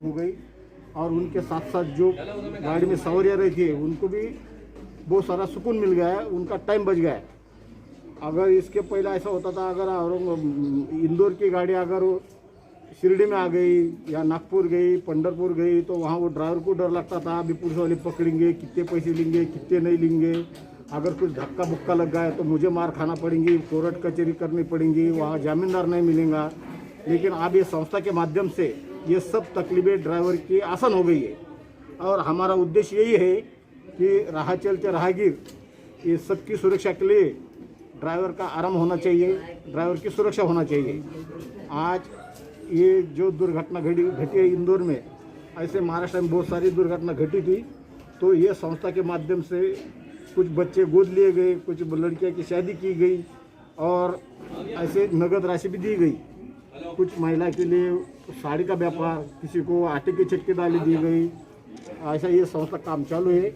हो गई और उनके साथ साथ जो गाड़ी में सवारियाँ रहती है उनको भी बहुत सारा सुकून मिल गया है, उनका टाइम बच गया है। अगर इसके पहले ऐसा होता था, अगर इंदौर की गाड़ी अगर शिरडी में आ गई या नागपुर गई, पंढरपुर गई, तो वहाँ वो ड्राइवर को डर लगता था, अभी पुलिस वाले पकड़ेंगे, कितने पैसे लेंगे, कितने नहीं लेंगे, अगर कुछ धक्का बुक्का लग गया तो मुझे मार खाना पड़ेंगी, कोर्ट कचहरी करनी पड़ेंगी, वहाँ जामीनदार नहीं मिलेगा। लेकिन अब ये संस्था के माध्यम से ये सब तकलीफें ड्राइवर की आसान हो गई है और हमारा उद्देश्य यही है कि राह चलते राहगीर ये सबकी सुरक्षा के लिए ड्राइवर का आराम होना चाहिए, ड्राइवर की सुरक्षा होना चाहिए। आज ये जो दुर्घटना घटी है इंदौर में, ऐसे महाराष्ट्र में बहुत सारी दुर्घटना घटी थी, तो ये संस्था के माध्यम से कुछ बच्चे गोद लिए गए, कुछ लड़कियां की शादी की गई और ऐसे नगद राशि भी दी गई। कुछ महिला के लिए साड़ी का व्यापार, किसी को आटे की चक्की दाली दी गई। ऐसा ये संस्था काम चालू है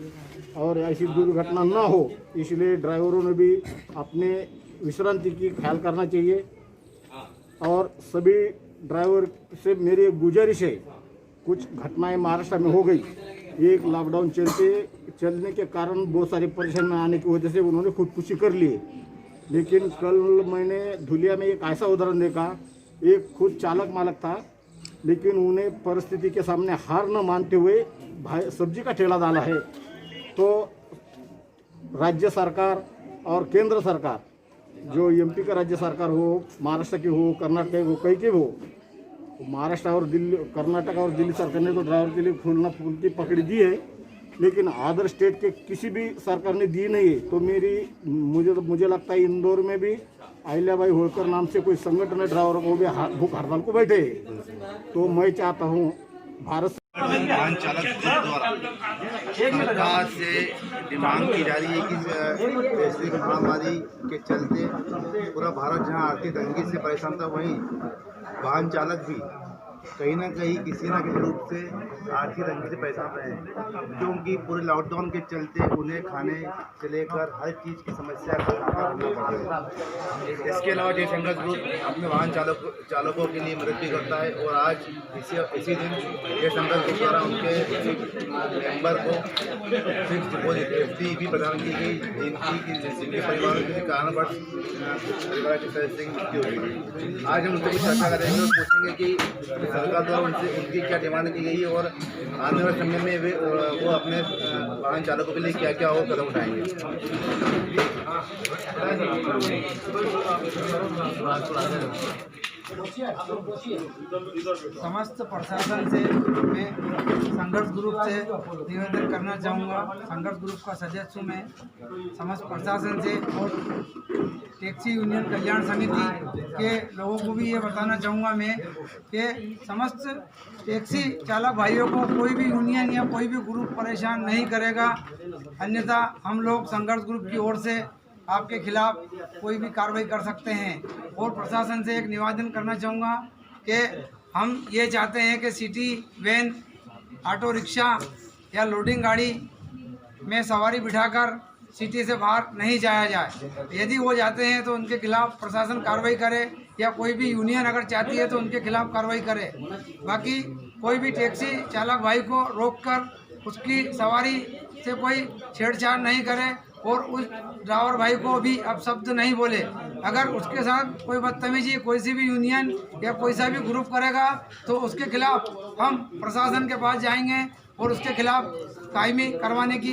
और ऐसी दुर्घटना ना हो इसलिए ड्राइवरों ने भी अपने विश्रांति की ख्याल करना चाहिए। और सभी ड्राइवर से मेरी गुजारिश है, कुछ घटनाएं महाराष्ट्र में हो गई, एक लॉकडाउन चलने के कारण बहुत सारी परेशानी आने की वजह से उन्होंने खुदकुशी कर ली। लेकिन कल मैंने धुलिया में एक ऐसा उदाहरण देखा, एक खुद चालक मालक था, लेकिन उन्हें परिस्थिति के सामने हार न मानते हुए सब्जी का ठेला डाला है। तो राज्य सरकार और केंद्र सरकार, जो एमपी का राज्य सरकार हो, महाराष्ट्र की हो, कर्नाटक की हो, कहीं की हो, महाराष्ट्र और दिल्ली, कर्नाटक और दिल्ली सरकार ने तो ड्राइवर के लिए फूलना फूल की पकड़ी दी है, लेकिन अदर स्टेट के किसी भी सरकार ने दी नहीं है। तो मुझे लगता है इंदौर में भी अहिल्याबाई होलकर नाम से कोई संगठन है, ड्राइवरों को भी भूख हड़ताल को बैठे। तो मैं चाहता हूँ भारत वाहन चालक द्वारा सरकार से डिमांड की जा रही है कि वैश्विक महामारी के चलते पूरा भारत जहां आर्थिक तंगी से परेशान था, वहीं वाहन चालक भी कहीं ना कहीं किसी न किसी रूप से आर्थिक तंगी से परेशान रहे हैं, क्योंकि पूरे लॉकडाउन के चलते उन्हें खाने से लेकर हर चीज़ की समस्या का सामना करना पड़ रहा है। इसके अलावा जय संघर्ष ग्रुप अपने वाहन चालकों के लिए मदद भी करता है और आज इसी दिन जय संघर्ष ग्रुप द्वारा उनके मेंबर को फिक्स डिपॉजिट FD भी प्रदान की गई, जिनके परिवार के कारणवश परिवार के सदस्य की मृत्यु हो गई। आज हम उनसे चर्चा करेंगे और पूछेंगे कि सरकार द्वारा उनकी क्या डिमांड की गई है और आने वाले समय में वो अपने वाहन चालकों के लिए क्या क्या और कदम उठाएंगे। समस्त प्रशासन से मैं संघर्ष ग्रुप से निवेदन करना चाहूँगा। संघर्ष ग्रुप का सदस्य हूँ मैं। समस्त प्रशासन से और टैक्सी यूनियन कल्याण समिति के लोगों को भी ये बताना चाहूँगा मैं कि समस्त टैक्सी चालक भाइयों को कोई भी यूनियन या कोई भी ग्रुप परेशान नहीं करेगा, अन्यथा हम लोग संघर्ष ग्रुप की ओर से आपके खिलाफ कोई भी कार्रवाई कर सकते हैं। और प्रशासन से एक निवेदन करना चाहूँगा कि हम ये चाहते हैं कि सिटी वैन, ऑटो रिक्शा या लोडिंग गाड़ी में सवारी बिठाकर सिटी से बाहर नहीं जाया जाए। यदि वो जाते हैं तो उनके खिलाफ प्रशासन कार्रवाई करे, या कोई भी यूनियन अगर चाहती है तो उनके खिलाफ कार्रवाई करे। बाकी कोई भी टैक्सी चालक भाई को रोककर उसकी सवारी से कोई छेड़छाड़ नहीं करे और उस ड्राइवर भाई को भी अपशब्द नहीं बोले। अगर उसके साथ कोई बदतमीजी कोई सी भी यूनियन या कोई सा भी ग्रुप करेगा तो उसके खिलाफ हम प्रशासन के पास जाएंगे और उसके खिलाफ कायमी करवाने की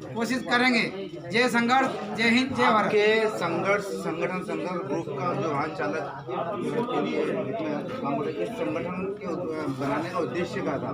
कोशिश करेंगे। जय संघर्ष, जय हिंद, जय भारत। के संगठन ग्रुप का जो वाहन चालक के लिए इस संगठन के बनाने का उद्देश्य क्या था?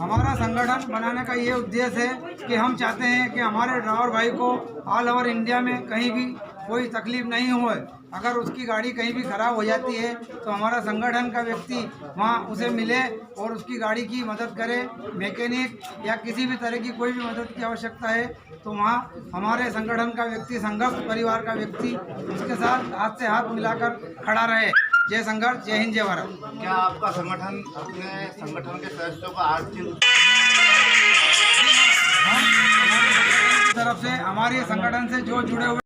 हमारा संगठन बनाने का ये उद्देश्य है कि हम चाहते हैं कि हमारे ड्राइवर भाई को ऑल ओवर इंडिया में कहीं भी कोई तकलीफ नहीं हो। अगर उसकी गाड़ी कहीं भी खराब हो जाती है तो हमारा संगठन का व्यक्ति वहाँ उसे मिले और उसकी गाड़ी की मदद करे। मैकेनिक या किसी भी तरह की कोई भी मदद की आवश्यकता है तो वहाँ हमारे संगठन का व्यक्ति, संघर्ष परिवार का व्यक्ति उसके साथ हाथ से हाथ मिलाकर खड़ा रहे। जय संघर्ष, जय हिंद, जय भारत। क्या आपका संगठन अपने संगठन के सदस्यों का आर्थिक तरफ से हमारे संगठन से जो जुड़े हुए